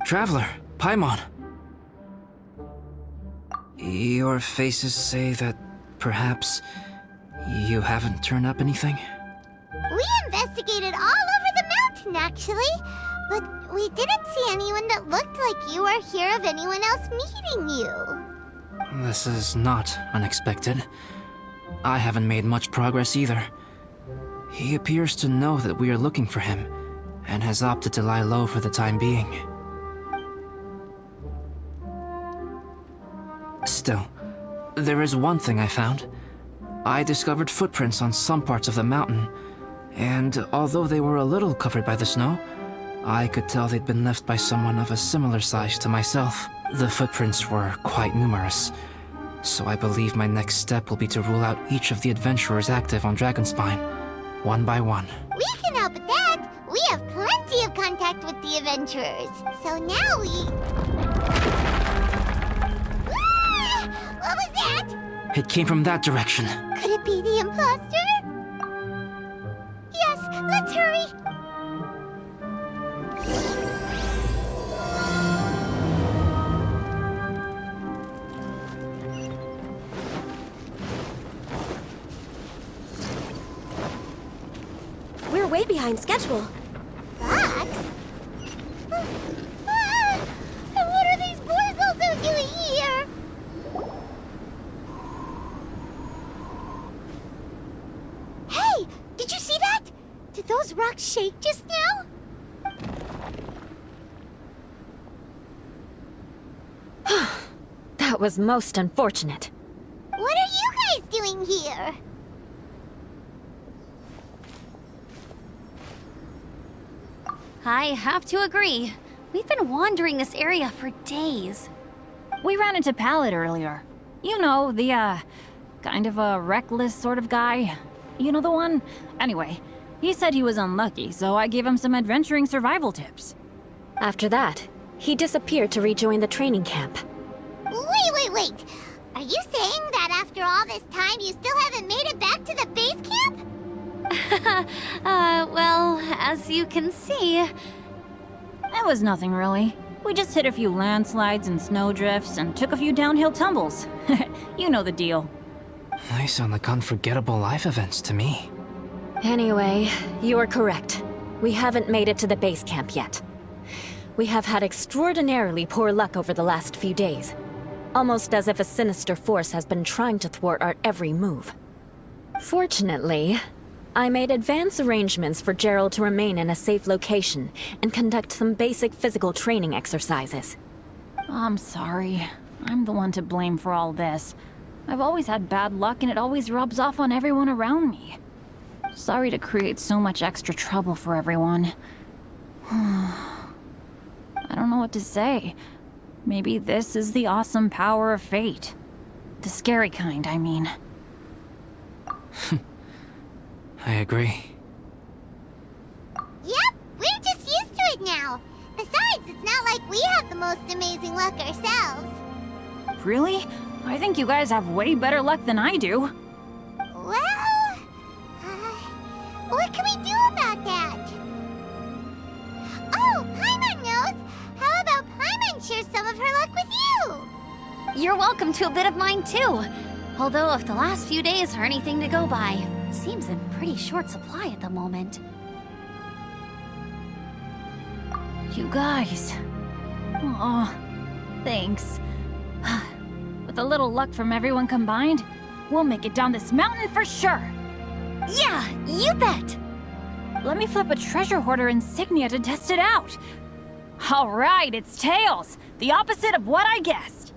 Traveler, Paimon. Your faces say that perhaps you haven't turned up anything? We investigated all over the mountain, actually. But we didn't see anyone that looked like you or hear of anyone else meeting you. This is not unexpected. I haven't made much progress either. He appears to know that we are looking for him, and has opted to lie low for the time being. Still, there is one thing I found. I discovered footprints on some parts of the mountain, and although they were a little covered by the snow, I could tell they'd been left by someone of a similar size to myself. The footprints were quite numerous, so I believe my next step will be to rule out each of the adventurers active on Dragonspine, one by one. We can help with that. We have plenty of contact with the adventurers. So now we... What was that? It came from that direction. Could it be the imposter? Yes, let's hurry. We're way behind schedule. Fox? And what are these boys also doing here? Hey, did you see that? Did those rocks shake just now? That was most unfortunate. What are you guys doing here? I have to agree. We've been wandering this area for days. We ran into Pallet earlier. You know, the, kind of a reckless sort of guy. You know the one? Anyway, he said he was unlucky, so I gave him some adventuring survival tips. After that, he disappeared to rejoin the training camp. Wait. Are you saying that after all this time you still haven't made it back to the base camp? Well, as you can see... It was nothing really. We just hit a few landslides and snowdrifts and took a few downhill tumbles. You know the deal. They sound like unforgettable life events to me. Anyway, you are correct. We haven't made it to the base camp yet. We have had extraordinarily poor luck over the last few days. Almost as if a sinister force has been trying to thwart our every move. Fortunately, I made advance arrangements for Gerald to remain in a safe location and conduct some basic physical training exercises. I'm sorry. I'm the one to blame for all this. I've always had bad luck and it always rubs off on everyone around me. Sorry to create so much extra trouble for everyone. I don't know what to say. Maybe this is the awesome power of fate. The scary kind, I mean. I agree. Yep, we're just used to it now. Besides, it's not like we have the most amazing luck ourselves. Really? I think you guys have way better luck than I do. Well, what can we do about that? Oh, Paimon knows! How about Paimon share some of her luck with you? You're welcome to a bit of mine too. Although if the last few days are anything to go by, it seems in pretty short supply at the moment. You guys. Aw, thanks. With a little luck from everyone combined, we'll make it down this mountain for sure. Yeah, you bet! Let me flip a treasure hoarder insignia to test it out. All right, it's tails. The opposite of what I guessed.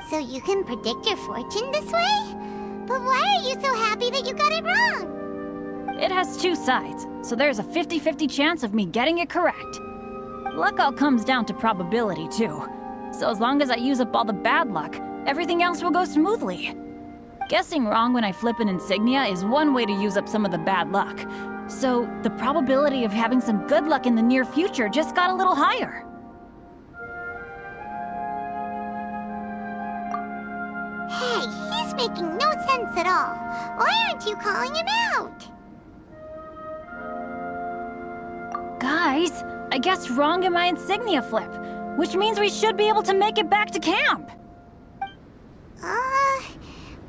So you can predict your fortune this way? But why are you so happy that you got it wrong? It has two sides, so there's a 50-50 chance of me getting it correct. Luck all comes down to probability, too. So as long as I use up all the bad luck, everything else will go smoothly. Guessing wrong when I flip an insignia is one way to use up some of the bad luck. So the probability of having some good luck in the near future just got a little higher. Hey, he's making no sense at all. Why aren't you calling him out? Guys, I guessed wrong in my insignia flip, which means we should be able to make it back to camp.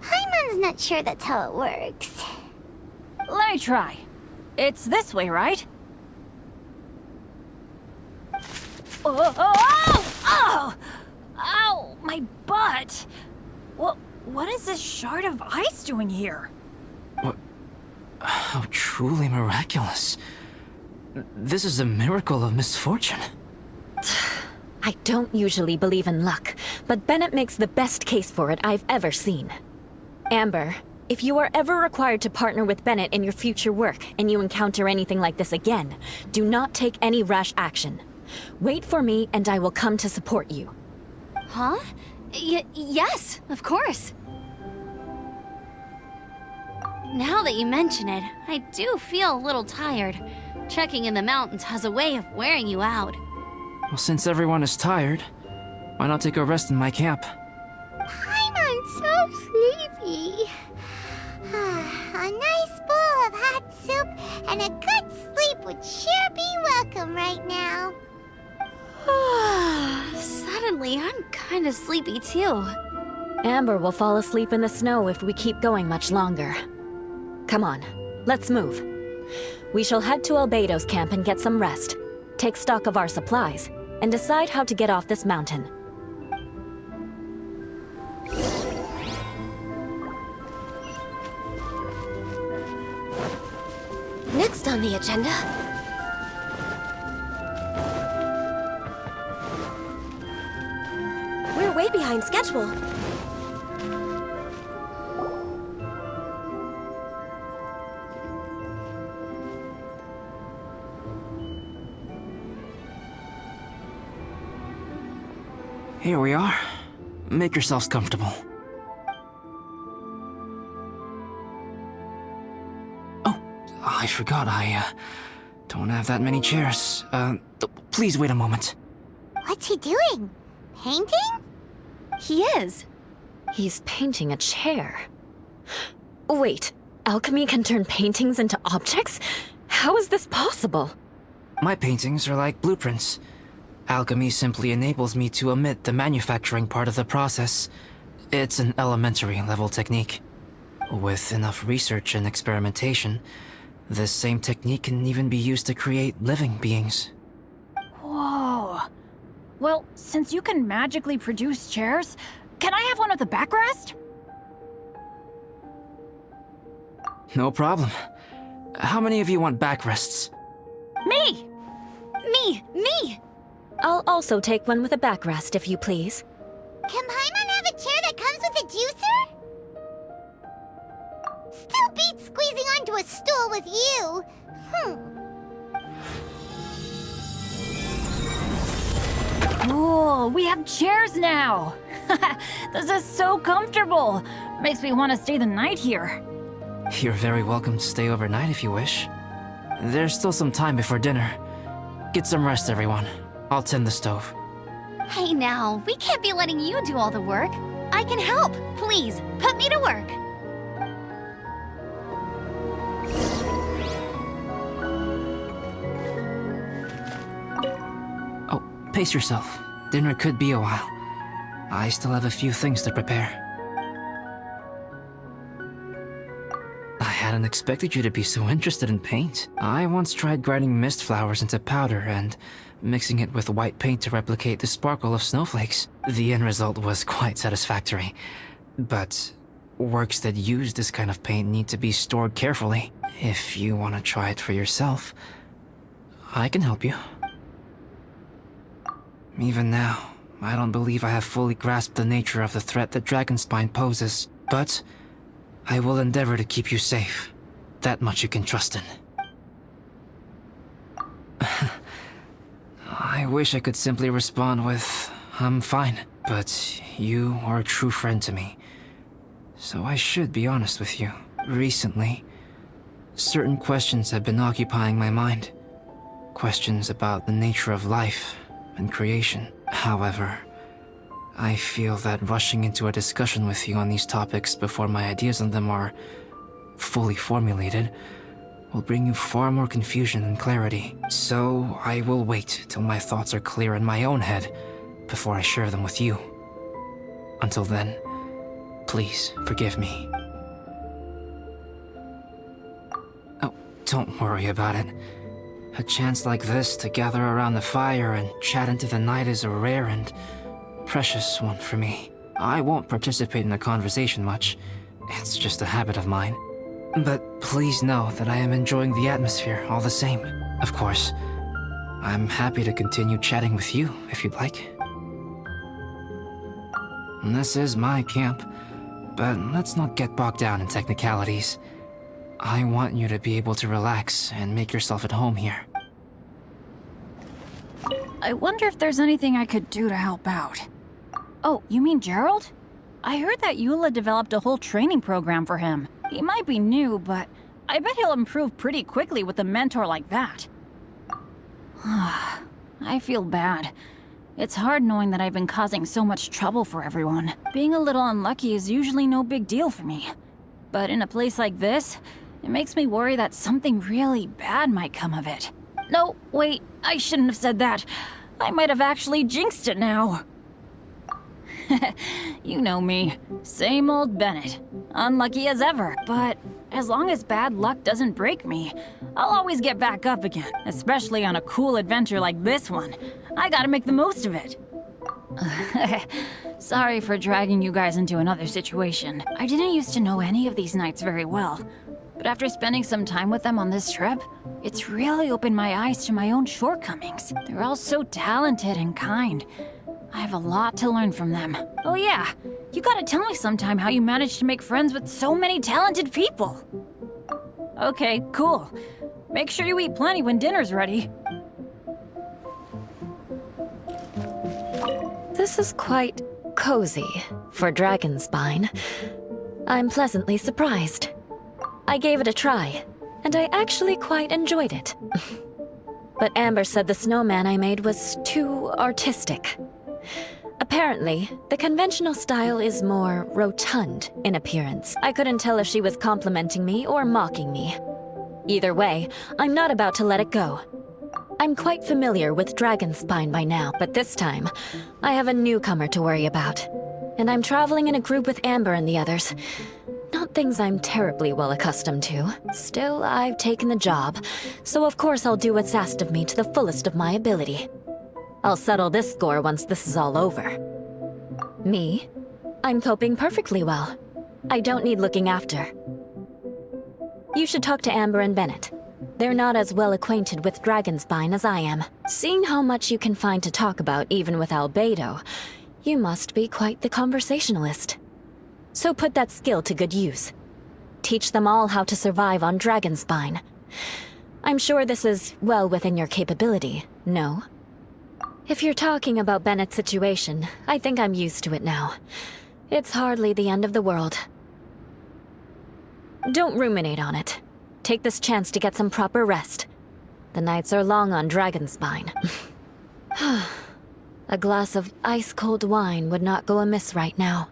Paimon's not sure that's how it works. Let me try. It's this way, right? Oh! Ow, my butt! What is this shard of ice doing here? What? How truly miraculous. This is a miracle of misfortune. I don't usually believe in luck, but Bennett makes the best case for it I've ever seen. Amber, if you are ever required to partner with Bennett in your future work and you encounter anything like this again, do not take any rash action. Wait for me and I will come to support you. Huh? Yes, of course. Now that you mention it, I do feel a little tired. Trekking in the mountains has a way of wearing you out. Well, since everyone is tired, why not take a rest in my camp? Paimon's so sleepy. A nice bowl of hot soup and a good sleep would sure be welcome right now. Suddenly, I'm kind of sleepy too. Amber will fall asleep in the snow if we keep going much longer. Come on, let's move. We shall head to Albedo's camp and get some rest, take stock of our supplies, and decide how to get off this mountain. Next on the agenda... We're way behind schedule. Here we are. Make yourselves comfortable. Oh, I forgot I don't have that many chairs. Please wait a moment. What's he doing? Painting? He is. He's painting a chair. Wait, alchemy can turn paintings into objects? How is this possible? My paintings are like blueprints. Alchemy simply enables me to omit the manufacturing part of the process. It's an elementary level technique. With enough research and experimentation, this same technique can even be used to create living beings. Whoa. Well, since you can magically produce chairs, can I have one with a backrest? No problem. How many of you want backrests? Me! Me! I'll also take one with a backrest, if you please. Can Paimon have a chair that comes with a juicer? Still beats squeezing onto a stool with you. Cool, we have chairs now! This is so comfortable! Makes me want to stay the night here. You're very welcome to stay overnight if you wish. There's still some time before dinner. Get some rest, everyone. I'll tend the stove. Hey now, we can't be letting you do all the work. I can help. Please, put me to work. Oh, pace yourself. Dinner could be a while. I still have a few things to prepare. I hadn't expected you to be so interested in paint. I once tried grinding mist flowers into powder and mixing it with white paint to replicate the sparkle of snowflakes. The end result was quite satisfactory. But works that use this kind of paint need to be stored carefully. If you want to try it for yourself, I can help you. Even now, I don't believe I have fully grasped the nature of the threat that Dragonspine poses, but I will endeavor to keep you safe. that much you can trust in. I wish I could simply respond with, I'm fine. But you are a true friend to me. So I should be honest with you. Recently, certain questions have been occupying my mind. Questions about the nature of life and creation. However, I feel that rushing into a discussion with you on these topics before my ideas on them are fully formulated will bring you far more confusion than clarity. So I will wait till my thoughts are clear in my own head before I share them with you. Until then, please forgive me. Oh, don't worry about it. A chance like this to gather around the fire and chat into the night is a rare and precious one for me. I won't participate in the conversation much. It's just a habit of mine. But please know that I am enjoying the atmosphere all the same. Of course, I'm happy to continue chatting with you if you'd like. This is my camp, but let's not get bogged down in technicalities. I want you to be able to relax and make yourself at home here. I wonder if there's anything I could do to help out. Oh, you mean Gerald? I heard that Eula developed a whole training program for him. He might be new, but I bet he'll improve pretty quickly with a mentor like that. I feel bad. It's hard knowing that I've been causing so much trouble for everyone. Being a little unlucky is usually no big deal for me. But in a place like this, it makes me worry that something really bad might come of it. No, wait, I shouldn't have said that. I might have actually jinxed it now. You know me. Same old Bennett. Unlucky as ever. But as long as bad luck doesn't break me, I'll always get back up again. Especially on a cool adventure like this one. I gotta make the most of it. Sorry for dragging you guys into another situation. I didn't used to know any of these knights very well. But after spending some time with them on this trip, it's really opened my eyes to my own shortcomings. They're all so talented and kind. I have a lot to learn from them. Oh yeah, you gotta tell me sometime how you managed to make friends with so many talented people. Okay, cool. Make sure you eat plenty when dinner's ready. This is quite cozy for Dragonspine. I'm pleasantly surprised. I gave it a try, and I actually quite enjoyed it. But Amber said the snowman I made was too artistic. Apparently, the conventional style is more rotund in appearance. I couldn't tell if she was complimenting me or mocking me. Either way, I'm not about to let it go. I'm quite familiar with Dragonspine by now, but this time, I have a newcomer to worry about. And I'm traveling in a group with Amber and the others. Not things I'm terribly well accustomed to. Still, I've taken the job, so of course I'll do what's asked of me to the fullest of my ability. I'll settle this score once this is all over. Me? I'm coping perfectly well. I don't need looking after. You should talk to Amber and Bennett. They're not as well acquainted with Dragonspine as I am. Seeing how much you can find to talk about even with Albedo, you must be quite the conversationalist. So put that skill to good use. Teach them all how to survive on Dragonspine. I'm sure this is well within your capability, no? If you're talking about Bennett's situation, I think I'm used to it now. It's hardly the end of the world. Don't ruminate on it. Take this chance to get some proper rest. The nights are long on Dragonspine. A glass of ice-cold wine would not go amiss right now.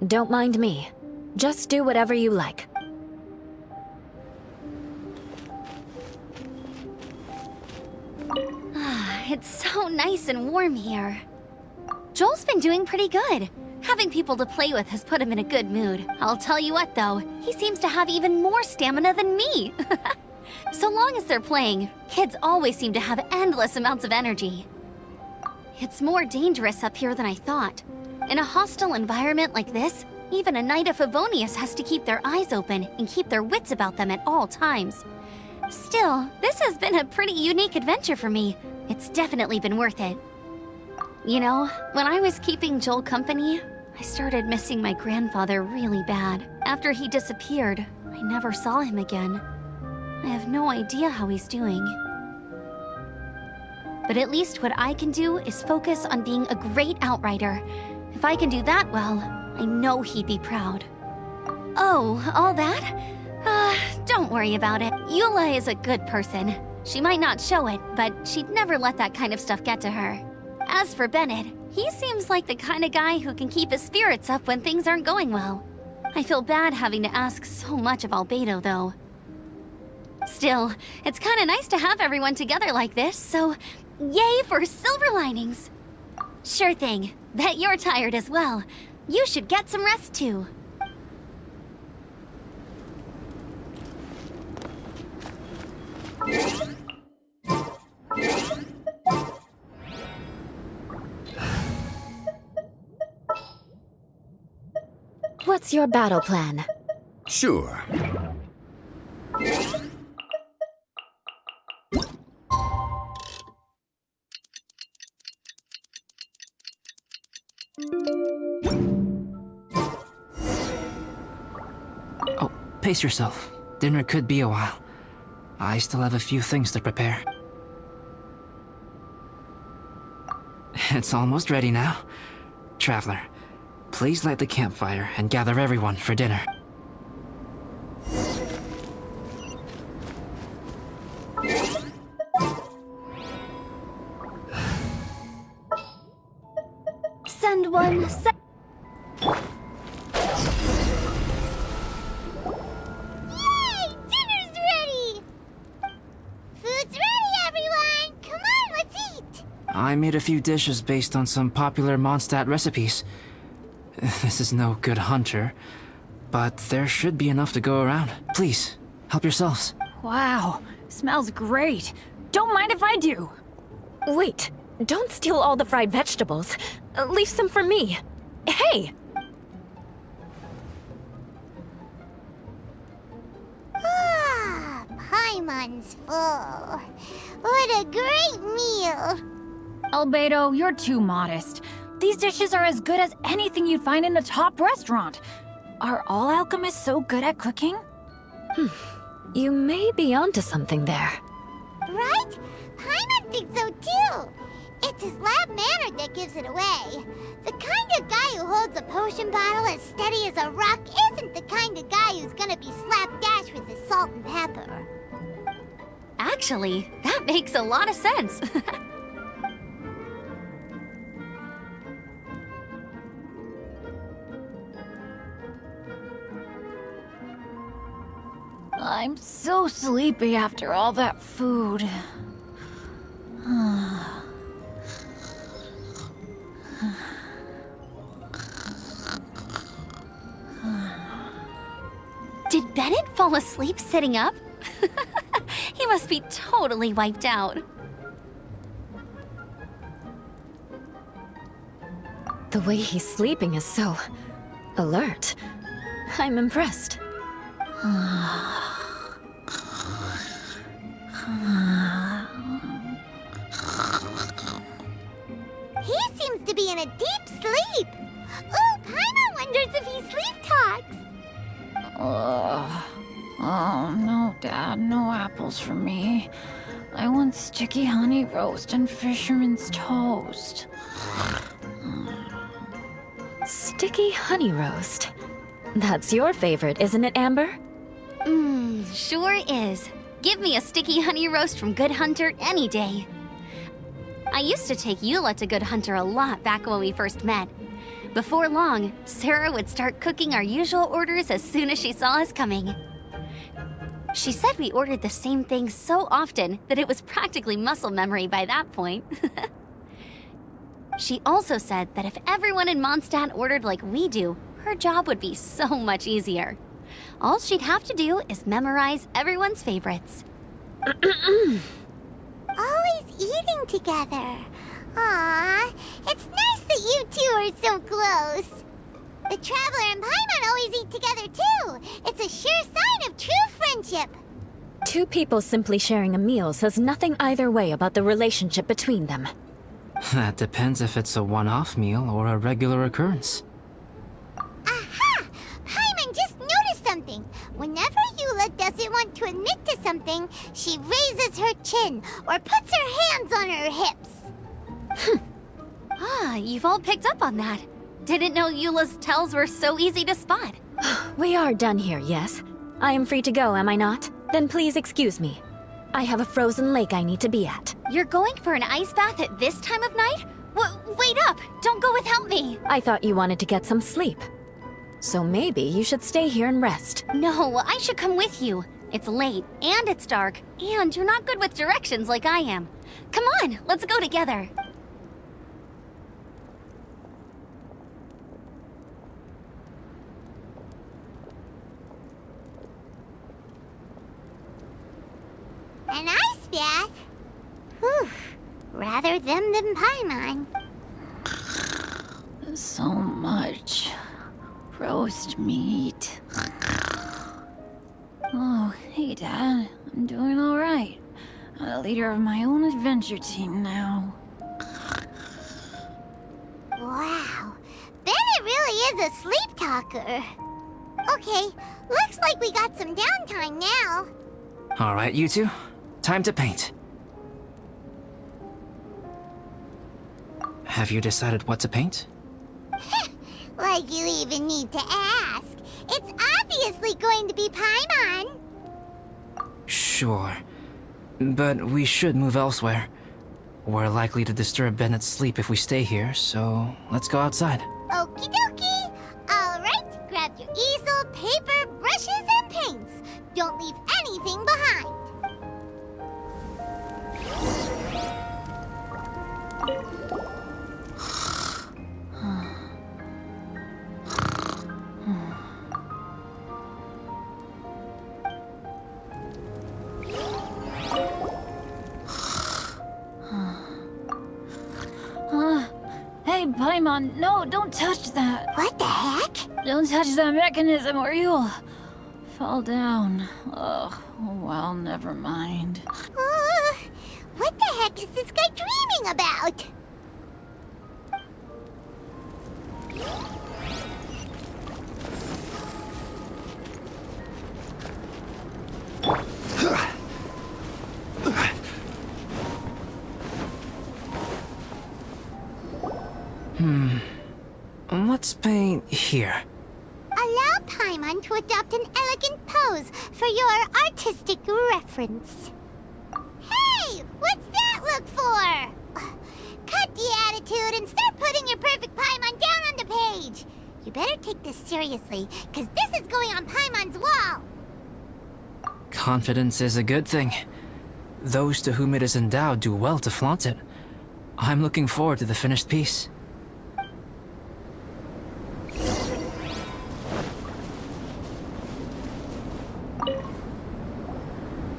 Don't mind me. Just do whatever you like. It's so nice and warm here. Joel's been doing pretty good. Having people to play with has put him in a good mood. I'll tell you what though, he seems to have even more stamina than me. So long as they're playing, kids always seem to have endless amounts of energy. It's more dangerous up here than I thought. In a hostile environment like this, even a Knight of Favonius has to keep their eyes open and keep their wits about them at all times. Still, this has been a pretty unique adventure for me. It's definitely been worth it. You know, when I was keeping Joel company, I started missing my grandfather really bad. After he disappeared, I never saw him again. I have no idea how he's doing. But at least what I can do is focus on being a great outrider. If I can do that well, I know he'd be proud. Oh, all that? Don't worry about it. Eula is a good person. She might not show it, but she'd never let that kind of stuff get to her. As for Bennett, he seems like the kind of guy who can keep his spirits up when things aren't going well. I feel bad having to ask so much of Albedo, though. Still, it's kinda nice to have everyone together like this, so yay for silver linings! Sure thing. Bet you're tired as well. You should get some rest too. What's your battle plan? Sure. Oh, pace yourself. Dinner could be a while. I still have a few things to prepare. It's almost ready now. Traveler, please light the campfire and gather everyone for dinner. Send one, Yay! Dinner's ready! Food's ready, everyone! Come on, let's eat! I made a few dishes based on some popular Mondstadt recipes. This is no good hunter, but there should be enough to go around. Please, help yourselves. Wow, smells great. Don't mind if I do. Wait, don't steal all the fried vegetables. Leave some for me. Hey! Ah, Paimon's full. What a great meal! Albedo, you're too modest. These dishes are as good as anything you'd find in a top restaurant. Are all alchemists so good at cooking? You may be onto something there. Right? Paimon thinks so too. It's his lab manner that gives it away. The kind of guy who holds a potion bottle as steady as a rock isn't the kind of guy who's gonna be slapdash with his salt and pepper. Actually, that makes a lot of sense. I'm so sleepy after all that food. Did Bennett fall asleep sitting up? He must be totally wiped out. The way he's sleeping is so alert. I'm impressed. He seems to be in a deep sleep. Ooh, Paimon wonders if he sleep talks. Oh, no, Dad, no apples for me. I want sticky honey roast and fisherman's toast. Sticky honey roast. That's your favorite, isn't it, Amber? Sure is. Give me a sticky honey roast from Good Hunter any day. I used to take Eula to Good Hunter a lot back when we first met. Before long, Sarah would start cooking our usual orders as soon as she saw us coming. She said we ordered the same thing so often that it was practically muscle memory by that point. She also said that if everyone in Mondstadt ordered like we do, her job would be so much easier. All she'd have to do is memorize everyone's favorites. Always eating together. Aww, it's nice that you two are so close. The Traveler and Paimon always eat together too. It's a sure sign of true friendship. Two people simply sharing a meal says nothing either way about the relationship between them. That depends if it's a one-off meal or a regular occurrence. Aha! Paimon just noticed something. Whenever something, she raises her chin or puts her hands on her hips. Ah, you've all picked up on that. Didn't know Eula's tells were so easy to spot. We are done here, yes? I am free to go, am I not? Then please excuse me. I have a frozen lake I need to be at. You're going for an ice bath at this time of night? Wait up! Don't go without me! I thought you wanted to get some sleep. So maybe you should stay here and rest. No, I should come with you. It's late, and it's dark, and you're not good with directions like I am. Come on, let's go together. An ice bath? Whew. Rather them than Paimon. So much roast meat. Oh, hey, Dad. I'm doing all right. I'm the leader of my own adventure team now. Wow. Bennett really is a sleep talker. Okay, looks like we got some downtime now. All right, you two. Time to paint. Have you decided what to paint? Like you even need to ask. It's obviously going to be Paimon. Sure. But we should move elsewhere. We're likely to disturb Bennett's sleep if we stay here, so let's go outside. Okie dokie. All right, grab your easel, paper, brushes, and paints. Don't leave anything behind. Hey, Paimon, no, don't touch that. What the heck? Don't touch that mechanism or you'll fall down. Ugh, well, never mind. What the heck is this guy dreaming about? Let's paint here. Allow Paimon to adopt an elegant pose for your artistic reference. Hey, what's that look for? Cut the attitude and start putting your perfect Paimon down on the page. You better take this seriously, because this is going on Paimon's wall. Confidence is a good thing. Those to whom it is endowed do well to flaunt it. I'm looking forward to the finished piece.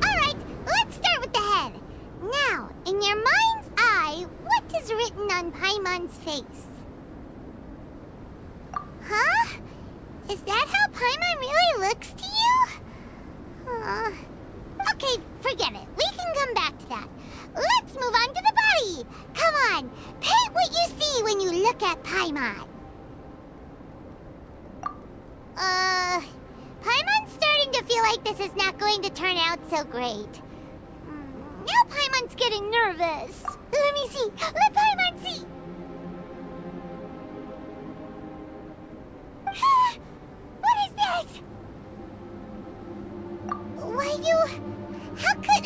Alright, let's start with the head. Now, in your mind's eye, what is written on Paimon's face? Huh? Is that how Paimon really looks to you? Okay, forget it. We can come back to that. Let's move on to the body. Come on, paint what you see when you look at Paimon. Paimon's starting to feel like this is not going to turn out so great. Now Paimon's getting nervous. Let me see. Let Paimon see. What is that? Why you... How could...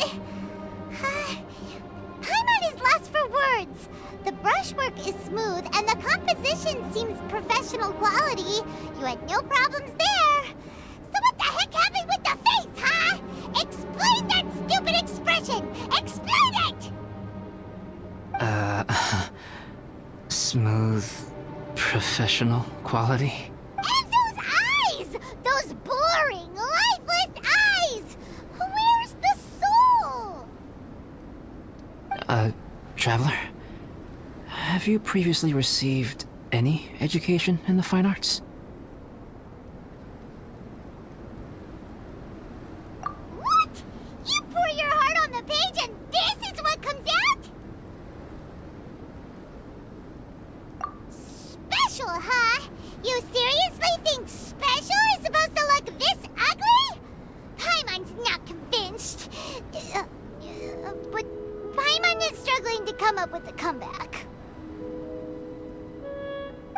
Paimon is lost for words. The brushwork is smooth and the composition seems professional quality. You had no problems there. So what the heck happened with the face, huh? Explain that stupid expression! Explain it! Smooth, professional quality. And those eyes! Those boring, lifeless eyes! Where's the soul? Traveler? Have you previously received any education in the fine arts? What? You pour your heart on the page and this is what comes out? Special, huh? You seriously think special is supposed to look this ugly? Paimon's not convinced. But Paimon is struggling to come up with a comeback.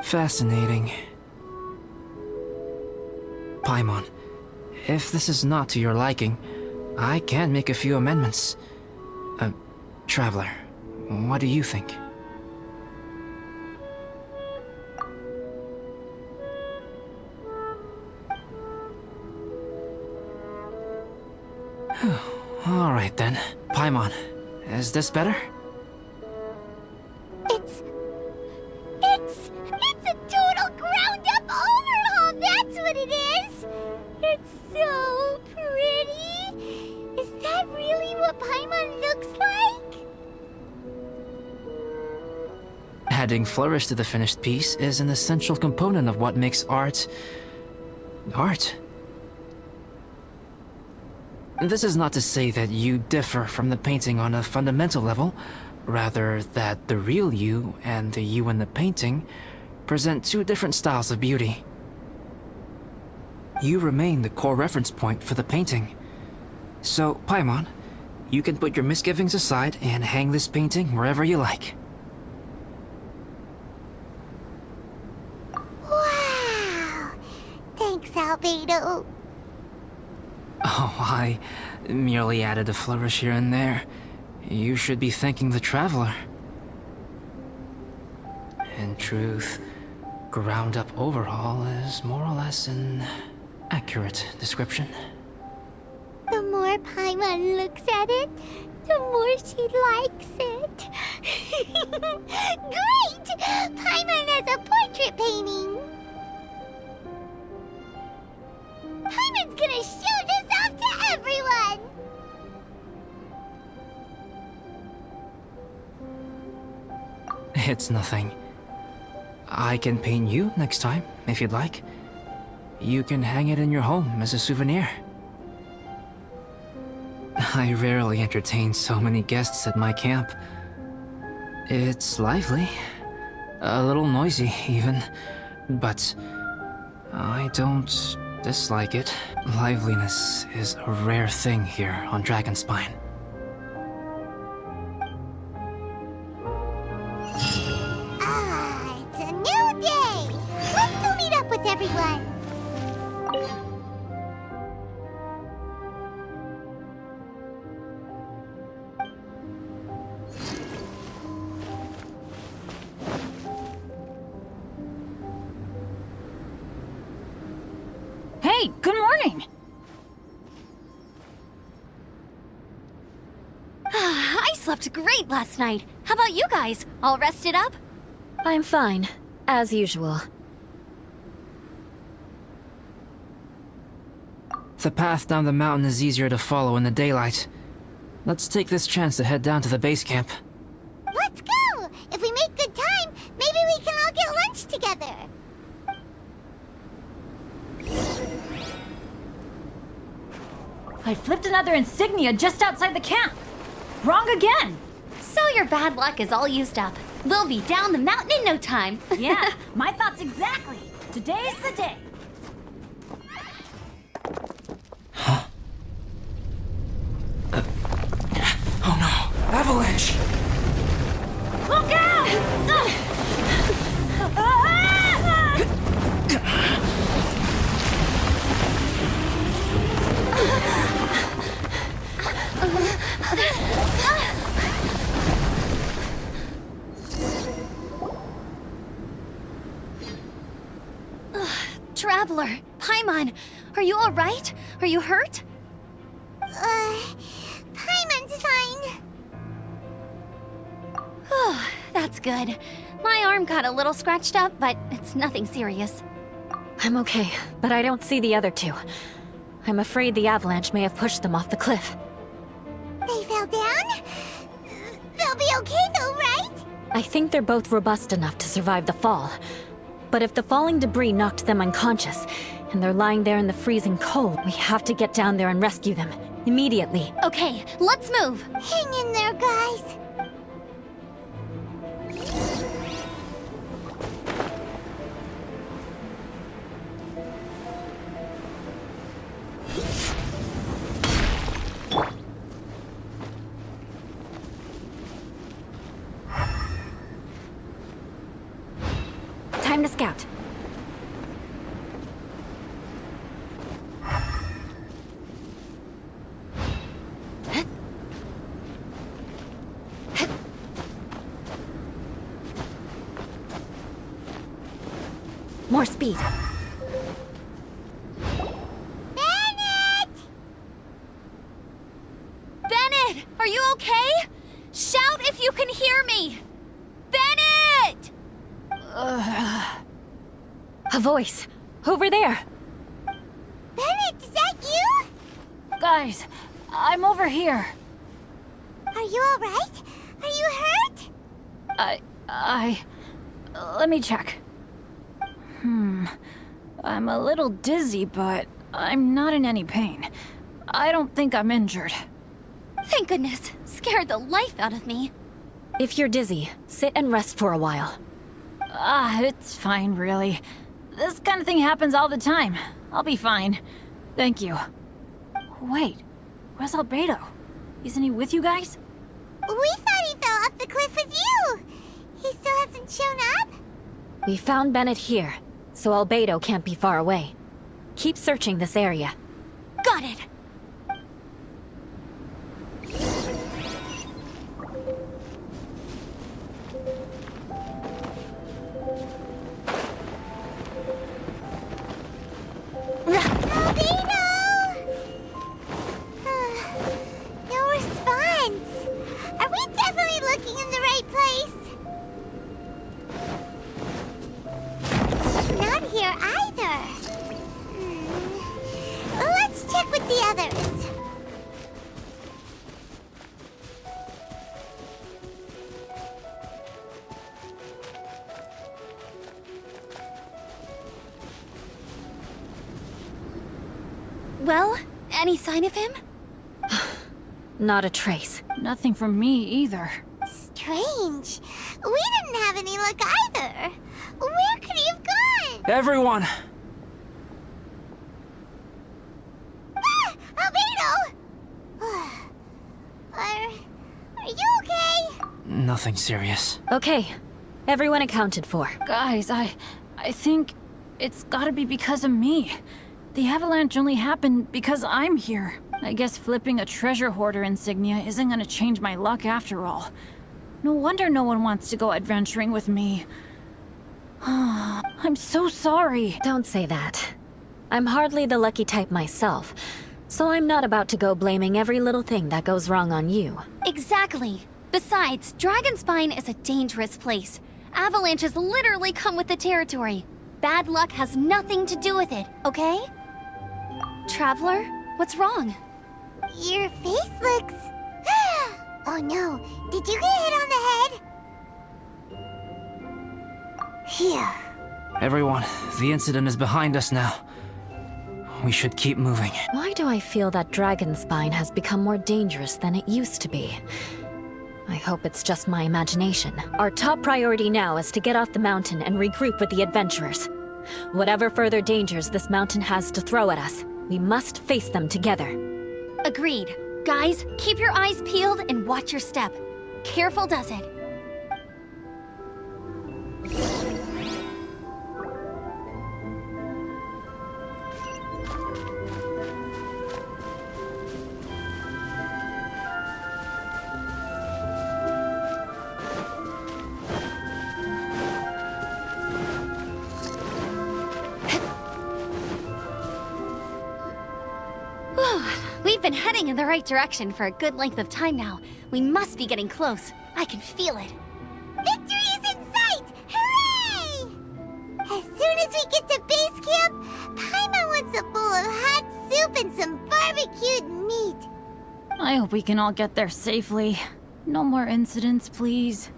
Fascinating. Paimon, if this is not to your liking, I can make a few amendments. Traveler, what do you think? Alright then. Paimon, is this better? It's a total ground-up overhaul, that's what it is! It's so pretty! Is that really what Paimon looks like? Adding flourish to the finished piece is an essential component of what makes art... art. This is not to say that you differ from the painting on a fundamental level, rather that the real you and the you in the painting present two different styles of beauty. You remain the core reference point for the painting. So, Paimon, you can put your misgivings aside and hang this painting wherever you like. Wow! Thanks, Albedo. Oh, I merely added a flourish here and there. You should be thanking the Traveler. In truth, ground-up overhaul is more or less an accurate description. The more Paimon looks at it, the more she likes it. Great! Paimon has a portrait painting! Paimon's gonna show this off to everyone! It's nothing. I can paint you next time, if you'd like. You can hang it in your home as a souvenir. I rarely entertain so many guests at my camp. It's lively. A little noisy, even. But I don't dislike it. Liveliness is a rare thing here on Dragonspine. Ah, it's a new day! Let's go meet up with everyone! Hey, good morning! I slept great last night. How about you guys? All rested up? I'm fine, as usual. The path down the mountain is easier to follow in the daylight. Let's take this chance to head down to the base camp. Let's go! If we make good time, maybe we can all get lunch together! I flipped another insignia just outside the camp. Wrong again. So your bad luck is all used up. We'll be down the mountain in no time. Yeah, my thoughts exactly. Today's the day. Oh no! Avalanche! Look out! Traveler, Paimon, are you all right? Are you hurt? Paimon's fine. That's good. My arm got a little scratched up, but it's nothing serious. I'm okay, but I don't see the other two. I'm afraid the avalanche may have pushed them off the cliff. They fell down? They'll be okay though, right? I think they're both robust enough to survive the fall. But if the falling debris knocked them unconscious, and they're lying there in the freezing cold, we have to get down there and rescue them. Immediately. Okay, let's move. Hang in there, guys. time to scout. More speed. Bennett! Bennett, are you okay? Shout if you can hear me! Bennett! A voice. Over there. Bennett, is that you? Guys, I'm over here. Are you alright? Are you hurt? Let me check. I'm a little dizzy, but I'm not in any pain. I don't think I'm injured. Thank goodness. Scared the life out of me. If you're dizzy, sit and rest for a while. It's fine, really. This kind of thing happens all the time. I'll be fine. Thank you. Wait, where's Albedo? Isn't he with you guys? We thought he fell off the cliff with you. He still hasn't shown up? We found Bennett here, so Albedo can't be far away. Keep searching this area. Got it. Albedo! No response. Are we definitely looking in the right place? He's not here either. Let's check with the others. Well, any sign of him? Not a trace. Nothing from me either. Strange. We didn't have any luck either. Where could he have gone? Everyone! Ah! Albedo! Are you okay? Nothing serious. Okay, everyone accounted for. Guys, I think it's gotta be because of me. The avalanche only happened because I'm here. I guess flipping a treasure hoarder insignia isn't gonna change my luck after all. No wonder no one wants to go adventuring with me. I'm so sorry. Don't say that. I'm hardly the lucky type myself, so I'm not about to go blaming every little thing that goes wrong on you. Exactly. Besides, Dragonspine is a dangerous place. Avalanches literally come with the territory. Bad luck has nothing to do with it, okay? Traveler, what's wrong? Your face looks... Oh no, did you get hit on the head? Phew. Everyone, the incident is behind us now. We should keep moving. Why do I feel that Dragonspine has become more dangerous than it used to be? I hope it's just my imagination. Our top priority now is to get off the mountain and regroup with the adventurers. Whatever further dangers this mountain has to throw at us, we must face them together. Agreed. Guys, keep your eyes peeled and watch your step. Careful does it. We've been heading in the right direction for a good length of time now. We must be getting close. I can feel it. Victory is in sight! Hooray! As soon as we get to base camp, Paimon wants a bowl of hot soup and some barbecued meat. I hope we can all get there safely. No more incidents, please.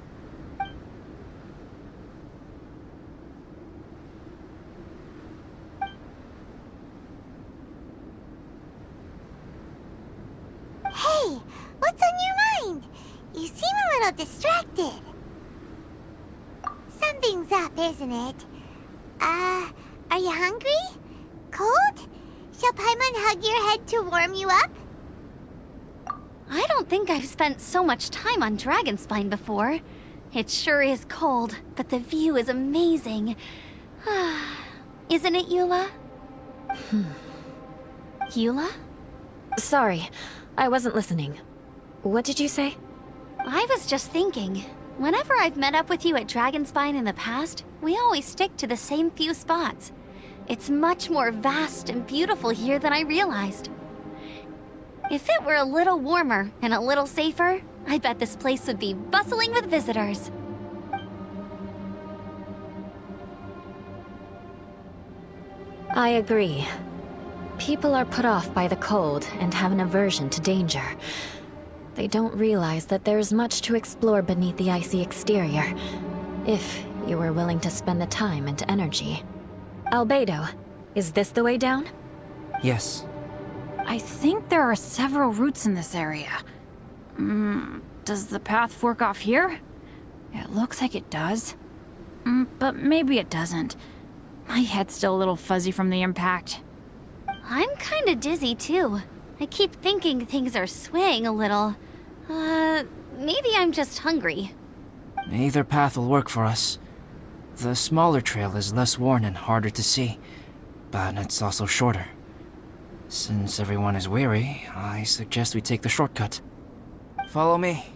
Hey, what's on your mind? You seem a little distracted. Something's up, isn't it? Are you hungry? Cold? Shall Paimon hug your head to warm you up? I don't think I've spent so much time on Dragonspine before. It sure is cold, but the view is amazing. Isn't it, Eula? Eula? Sorry, I wasn't listening. What did you say? I was just thinking. Whenever I've met up with you at Dragonspine in the past, we always stick to the same few spots. It's much more vast and beautiful here than I realized. If it were a little warmer and a little safer, I bet this place would be bustling with visitors. I agree. People are put off by the cold and have an aversion to danger. They don't realize that there's much to explore beneath the icy exterior, if you were willing to spend the time and energy. Albedo, is this the way down? Yes. I think there are several routes in this area. Does the path fork off here? It looks like it does. But maybe it doesn't. My head's still a little fuzzy from the impact. I'm kinda dizzy too. I keep thinking things are swaying a little. Maybe I'm just hungry. Either path will work for us. The smaller trail is less worn and harder to see, but it's also shorter. Since everyone is weary, I suggest we take the shortcut. Follow me.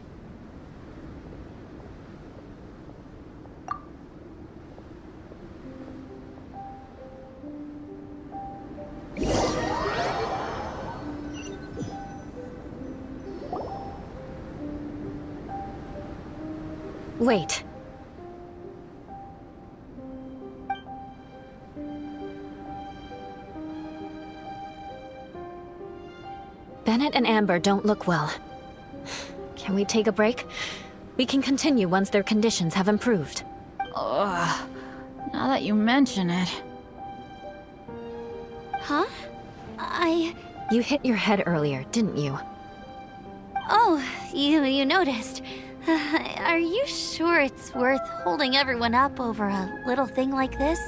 Wait. Bennett and Amber don't look well. Can we take a break? We can continue once their conditions have improved. Ugh. Now that you mention it. Huh? You hit your head earlier, didn't you? Oh, you noticed. Are you sure it's worth holding everyone up over a little thing like this?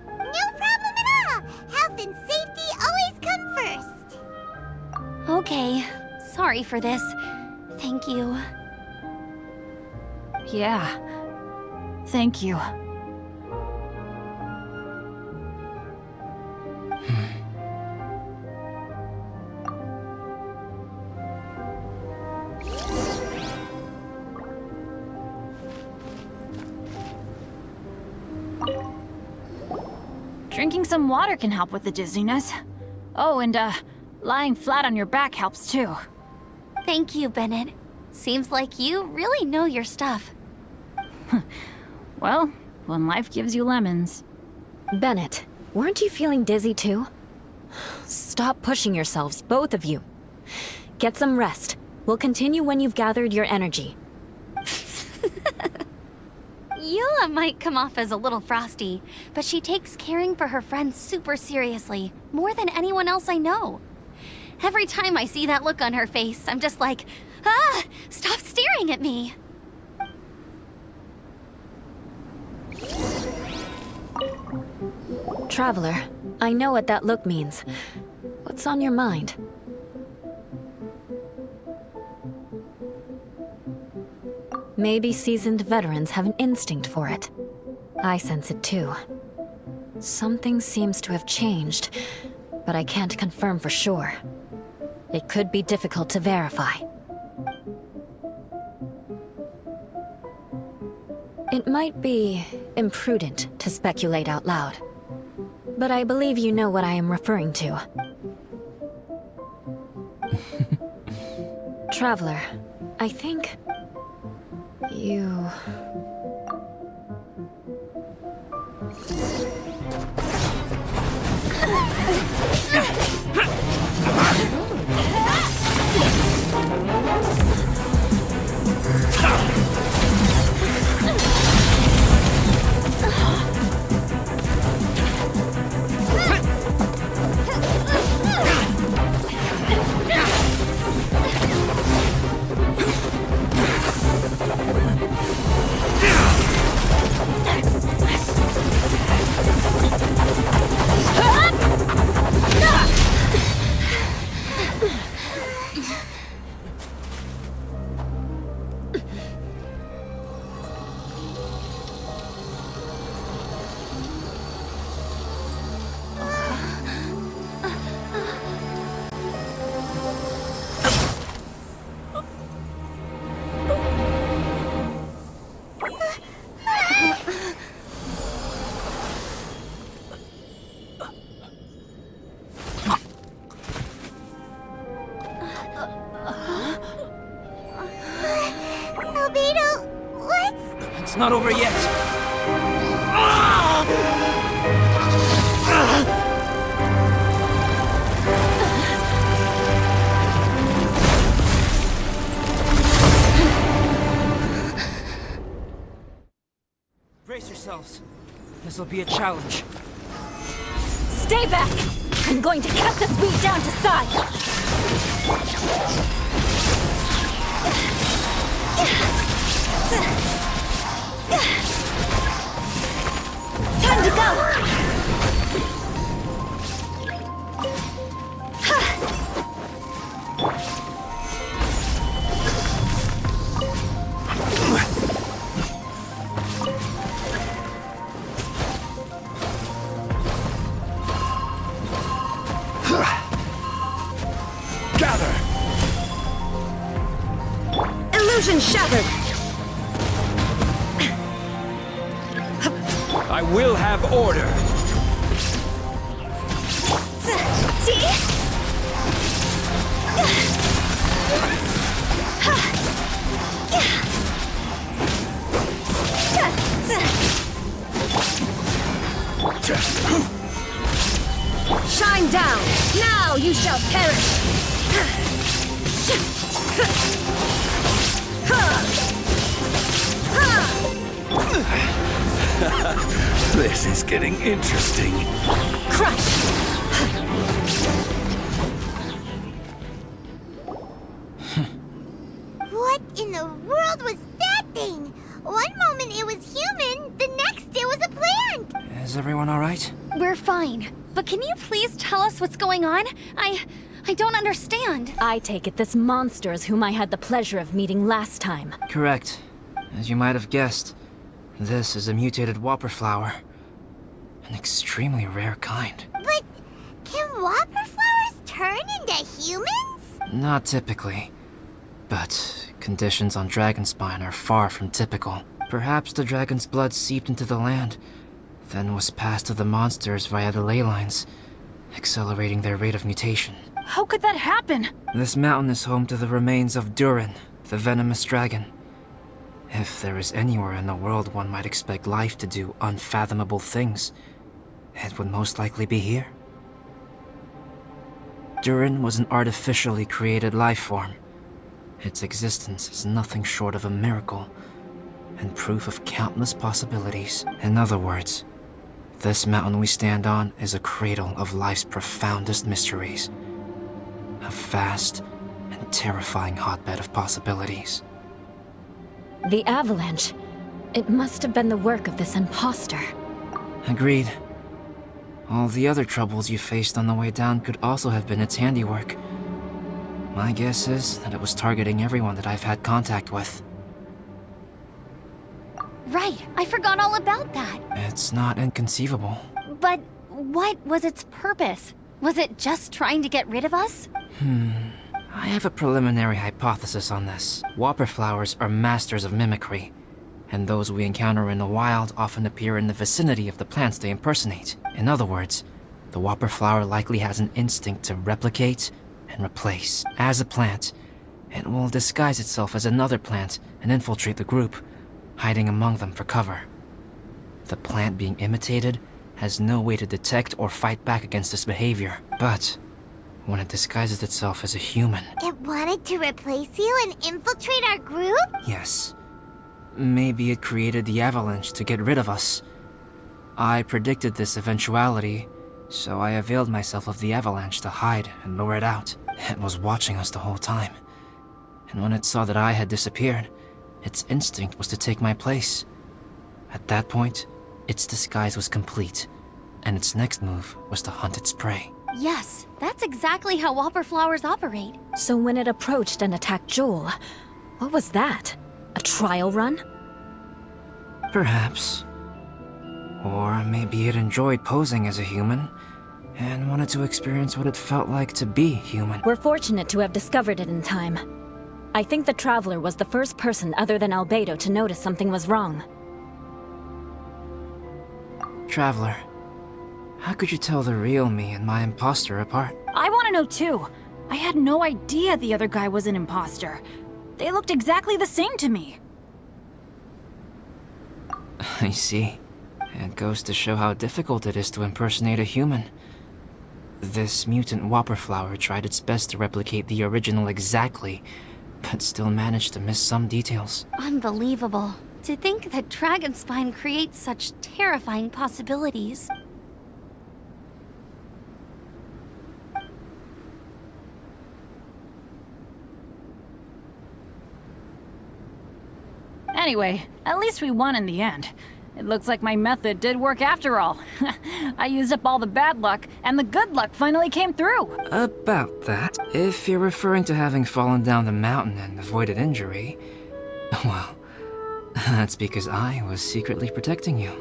No problem at all! Health and safety always come first! Okay, sorry for this. Thank you. Yeah. Thank you. Drinking some water can help with the dizziness. Oh, and lying flat on your back helps too. Thank you, Bennett. Seems like you really know your stuff. Well, when life gives you lemons. Bennett, weren't you feeling dizzy too? Stop pushing yourselves, both of you. Get some rest. We'll continue when you've gathered your energy. Eula might come off as a little frosty, but she takes caring for her friends super seriously, more than anyone else I know. Every time I see that look on her face, I'm just like, ah, stop staring at me. Traveler, I know what that look means. What's on your mind? Maybe seasoned veterans have an instinct for it. I sense it too. Something seems to have changed, but I can't confirm for sure. It could be difficult to verify. It might be imprudent to speculate out loud, but I believe you know what I am referring to. Traveler, I think... you... not over yet. Brace yourselves. This'll be a challenge. Stay back! I'm going to cut the speed down to size! Time to go! Gather! Illusion shattered! I will have order. Shine down! Now you shall perish! This is getting interesting. Crush! What in the world was that thing? One moment it was human, the next it was a plant! Is everyone alright? We're fine. But can you please tell us what's going on? I don't understand. I take it this monster is whom I had the pleasure of meeting last time. Correct. As you might have guessed, this is a mutated whopper flower. An extremely rare kind. But can whopper flowers turn into humans? Not typically. But conditions on Dragonspine are far from typical. Perhaps the dragon's blood seeped into the land, then was passed to the monsters via the ley lines, accelerating their rate of mutation. How could that happen? This mountain is home to the remains of Durin, the venomous dragon. If there is anywhere in the world one might expect life to do unfathomable things, it would most likely be here. Durin was an artificially created life form. Its existence is nothing short of a miracle, and proof of countless possibilities. In other words, this mountain we stand on is a cradle of life's profoundest mysteries. A vast and terrifying hotbed of possibilities. The Avalanche. It must have been the work of this imposter. Agreed. All the other troubles you faced on the way down could also have been its handiwork. My guess is that it was targeting everyone that I've had contact with. Right, I forgot all about that. It's not inconceivable. But what was its purpose? Was it just trying to get rid of us? I have a preliminary hypothesis on this. Whopper flowers are masters of mimicry, and those we encounter in the wild often appear in the vicinity of the plants they impersonate. In other words, the whopper flower likely has an instinct to replicate and replace. As a plant, it will disguise itself as another plant and infiltrate the group, hiding among them for cover. The plant being imitated has no way to detect or fight back against this behavior. But when it disguises itself as a human... It wanted to replace you and infiltrate our group? Yes. Maybe it created the Avalanche to get rid of us. I predicted this eventuality, so I availed myself of the Avalanche to hide and lure it out. It was watching us the whole time. And when it saw that I had disappeared, its instinct was to take my place. At that point, its disguise was complete, and its next move was to hunt its prey. Yes, that's exactly how whopper flowers operate. So when it approached and attacked Joel, what was that? A trial run? Perhaps. Or maybe it enjoyed posing as a human, and wanted to experience what it felt like to be human. We're fortunate to have discovered it in time. I think the Traveler was the first person other than Albedo to notice something was wrong. Traveler, how could you tell the real me and my imposter apart? I want to know too. I had no idea the other guy was an imposter. They looked exactly the same to me. I see. It goes to show how difficult it is to impersonate a human. This mutant whopper flower tried its best to replicate the original exactly, but still managed to miss some details. Unbelievable. To think that Dragonspine creates such terrifying possibilities. Anyway, at least we won in the end. It looks like my method did work after all. I used up all the bad luck, and the good luck finally came through. About that, if you're referring to having fallen down the mountain and avoided injury, well, that's because I was secretly protecting you.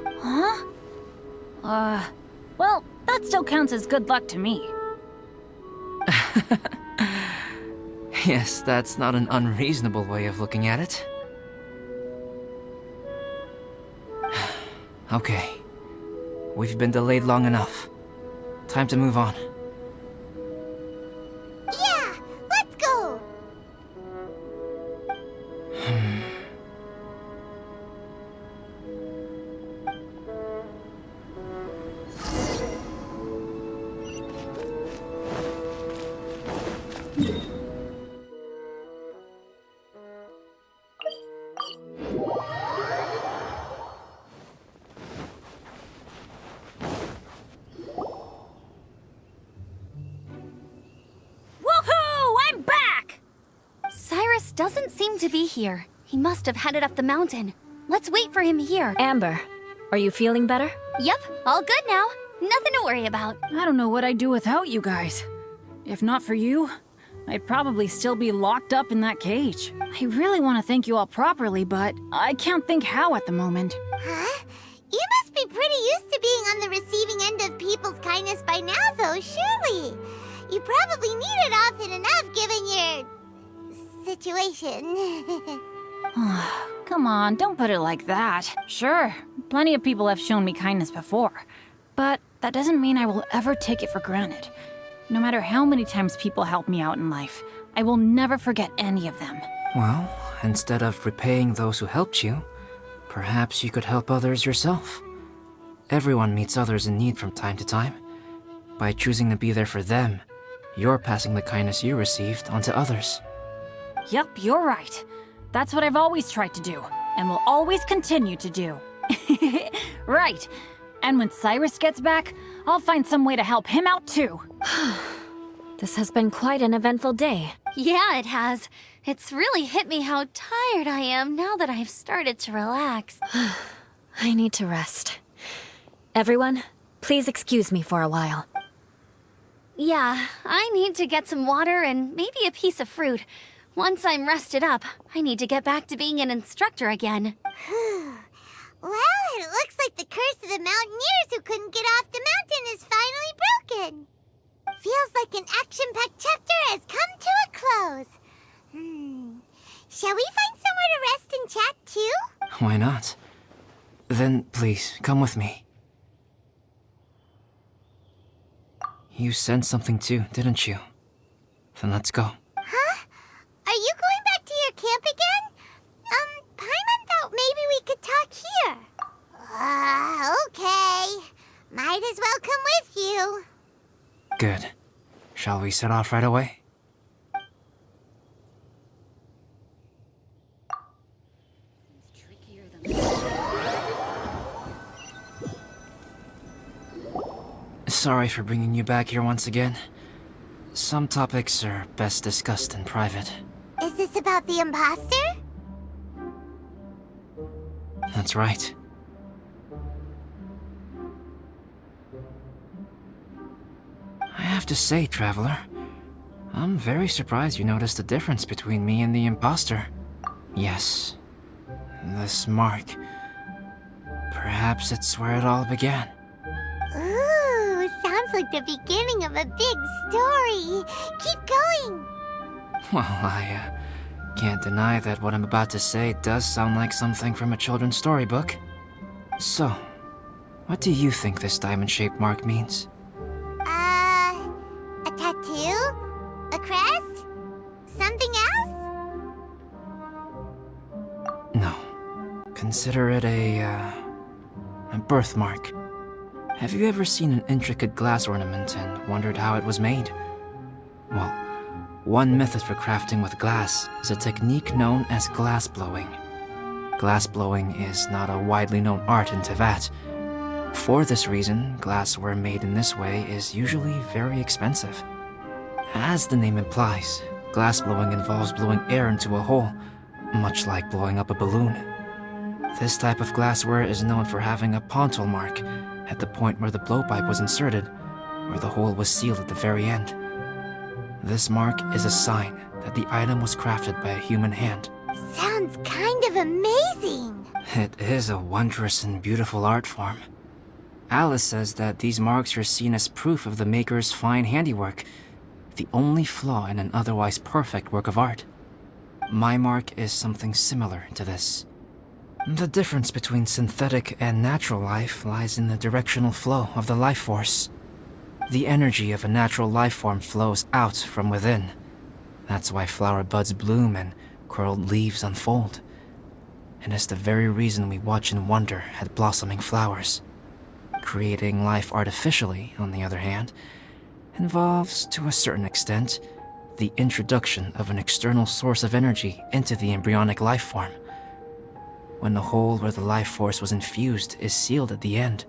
Huh? Well, that still counts as good luck to me. Yes, that's not an unreasonable way of looking at it. Okay. We've been delayed long enough. Time to move on. Yeah, let's go! Woohoo! I'm back! Cyrus doesn't seem to be here. He must have headed up the mountain. Let's wait for him here. Amber, are you feeling better? Yep, all good now. Nothing to worry about. I don't know what I'd do without you guys. If not for you, I'd probably still be locked up in that cage. I really want to thank you all properly, but I can't think how at the moment. Huh? You must be pretty used to being on the receiving end of people's kindness by now, though, surely. You probably need it often enough given your situation. Come on, don't put it like that. Sure, plenty of people have shown me kindness before, but that doesn't mean I will ever take it for granted. No matter how many times people help me out in life, I will never forget any of them. Well, instead of repaying those who helped you, perhaps you could help others yourself. Everyone meets others in need from time to time. By choosing to be there for them, you're passing the kindness you received onto others. Yep, you're right. That's what I've always tried to do, and will always continue to do. Right. And when Cyrus gets back, I'll find some way to help him out too. This has been quite an eventful day. Yeah, it has. It's really hit me how tired I am now that I've started to relax. I need to rest. Everyone, please excuse me for a while. Yeah, I need to get some water and maybe a piece of fruit. Once I'm rested up, I need to get back to being an instructor again. Well, it looks like the curse of the mountaineers who couldn't get off the mountain is finally broken. Feels like an action-packed chapter has come to a close. Shall we find somewhere to rest and chat too? Why not? Then please, come with me. You sensed something too, didn't you? Then let's go. Huh? Are you going back to your camp again? Paimon thought maybe we could talk here. Okay. Might as well come with you. Good. Shall we set off right away? Sorry for bringing you back here once again. Some topics are best discussed in private. Is this about the imposter? That's right. I have to say, Traveler, I'm very surprised you noticed the difference between me and the imposter. Yes, this mark. Perhaps it's where it all began. Ooh, sounds like the beginning of a big story. Keep going. Well, I can't deny that what I'm about to say does sound like something from a children's storybook. So, what do you think this diamond-shaped mark means? A tattoo? A crest? Something else? No. Consider it a, a birthmark. Have you ever seen an intricate glass ornament and wondered how it was made? Well, one method for crafting with glass is a technique known as glass blowing. Glass blowing is not a widely known art in Teyvat. For this reason, glassware made in this way is usually very expensive. As the name implies, glass blowing involves blowing air into a hole, much like blowing up a balloon. This type of glassware is known for having a pontal mark at the point where the blowpipe was inserted, where the hole was sealed at the very end. This mark is a sign that the item was crafted by a human hand. Sounds kind of amazing. It is a wondrous and beautiful art form. Alice says that these marks are seen as proof of the maker's fine handiwork, the only flaw in an otherwise perfect work of art. My mark is something similar to this. The difference between synthetic and natural life lies in the directional flow of the life force. The energy of a natural life form flows out from within. That's why flower buds bloom and curled leaves unfold. And it's the very reason we watch and wonder at blossoming flowers. Creating life artificially, on the other hand, involves, to a certain extent, the introduction of an external source of energy into the embryonic life form. When the hole where the life force was infused is sealed at the end,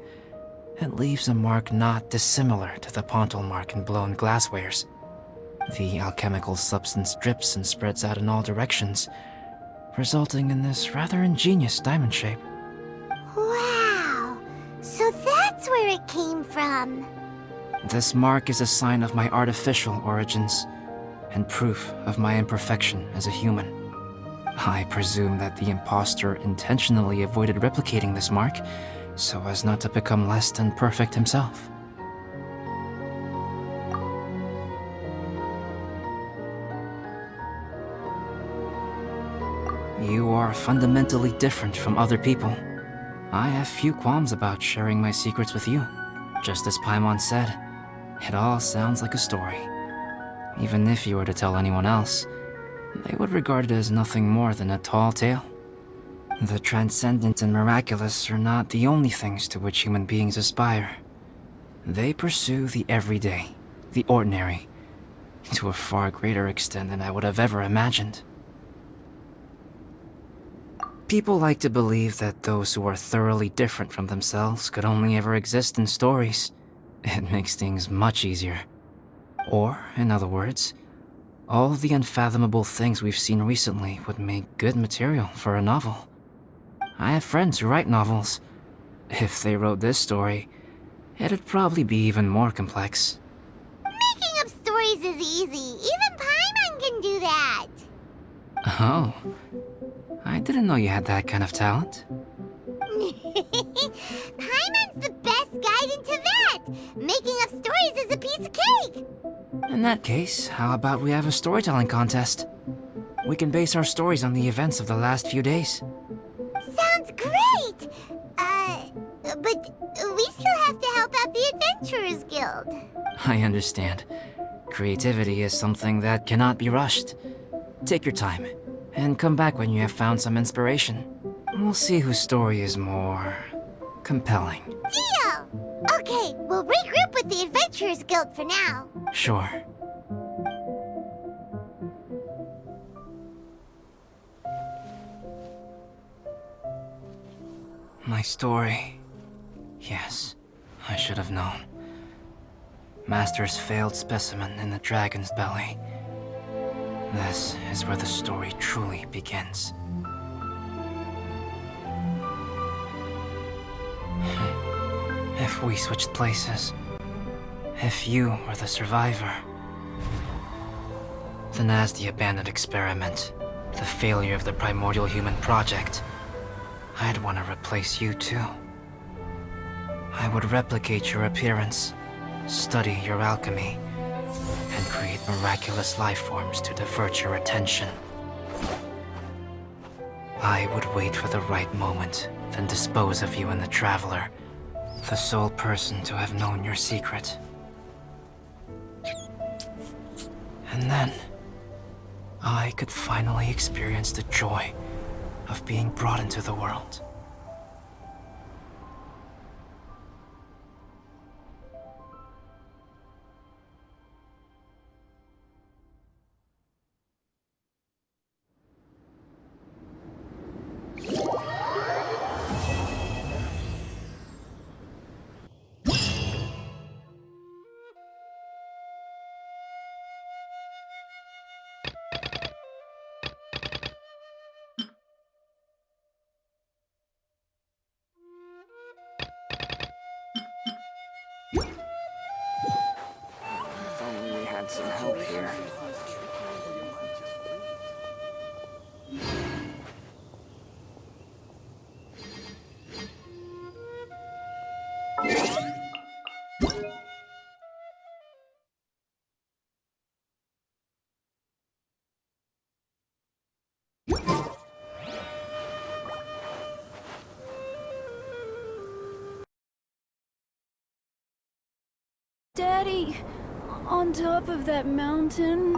it leaves a mark not dissimilar to the pontal mark in blown glasswares. The alchemical substance drips and spreads out in all directions, resulting in this rather ingenious diamond shape. Wow, so that's where it came from. This mark is a sign of my artificial origins, and proof of my imperfection as a human. I presume that the impostor intentionally avoided replicating this mark, so as not to become less than perfect himself. You are fundamentally different from other people. I have few qualms about sharing my secrets with you. Just as Paimon said, it all sounds like a story. Even if you were to tell anyone else, they would regard it as nothing more than a tall tale. The transcendent and miraculous are not the only things to which human beings aspire. They pursue the everyday, the ordinary, to a far greater extent than I would have ever imagined. People like to believe that those who are thoroughly different from themselves could only ever exist in stories. It makes things much easier. Or, in other words, all the unfathomable things we've seen recently would make good material for a novel. I have friends who write novels. If they wrote this story, it'd probably be even more complex. Making up stories is easy. Even Paimon can do that. Oh, I didn't know you had that kind of talent. Paimon's the best guide in Teyvat. Making up stories is a piece of cake. In that case, how about we have a storytelling contest? We can base our stories on the events of the last few days. Sounds great. But we still have to help out the Adventurers Guild. I understand. Creativity is something that cannot be rushed. Take your time, and come back when you have found some inspiration. We'll see whose story is more compelling. Deal! Okay, we'll regroup with the Adventurers Guild for now. Sure. My story. Yes, I should have known. Master's failed specimen in the dragon's belly. This is where the story truly begins. If we switched places, if you were the survivor, then as the abandoned experiment, the failure of the primordial human project, I'd want to replace you too. I would replicate your appearance, study your alchemy, and create miraculous life forms to divert your attention. I would wait for the right moment, then dispose of you and the Traveler, the sole person to have known your secret. And then, I could finally experience the joy of being brought into the world. Daddy, on top of that mountain.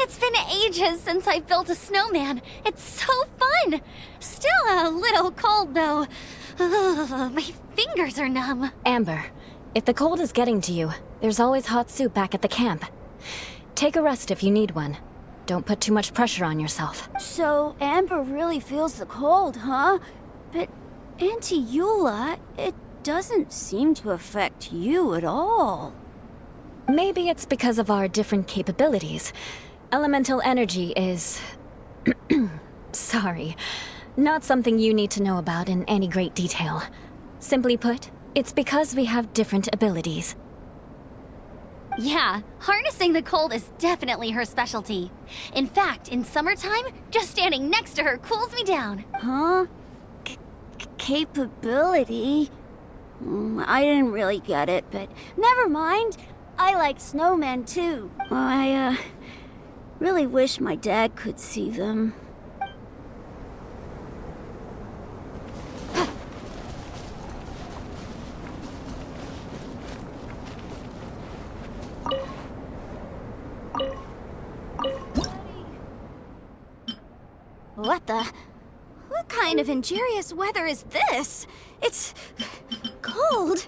It's been ages since I built a snowman. It's so fun. Still a little cold, though. Ugh, my fingers are numb. Amber, if the cold is getting to you, there's always hot soup back at the camp. Take a rest if you need one. Don't put too much pressure on yourself. So Amber really feels the cold, huh? But Auntie Eula, it doesn't seem to affect you at all. Maybe it's because of our different capabilities. Elemental energy is... sorry. Not something you need to know about in any great detail. Simply put, it's because we have different abilities. Yeah, harnessing the cold is definitely her specialty. In fact, in summertime, just standing next to her cools me down. Huh? Capability? I didn't really get it, but never mind. I like snowmen too. I really wish my dad could see them. What kind of injurious weather is this? It's cold.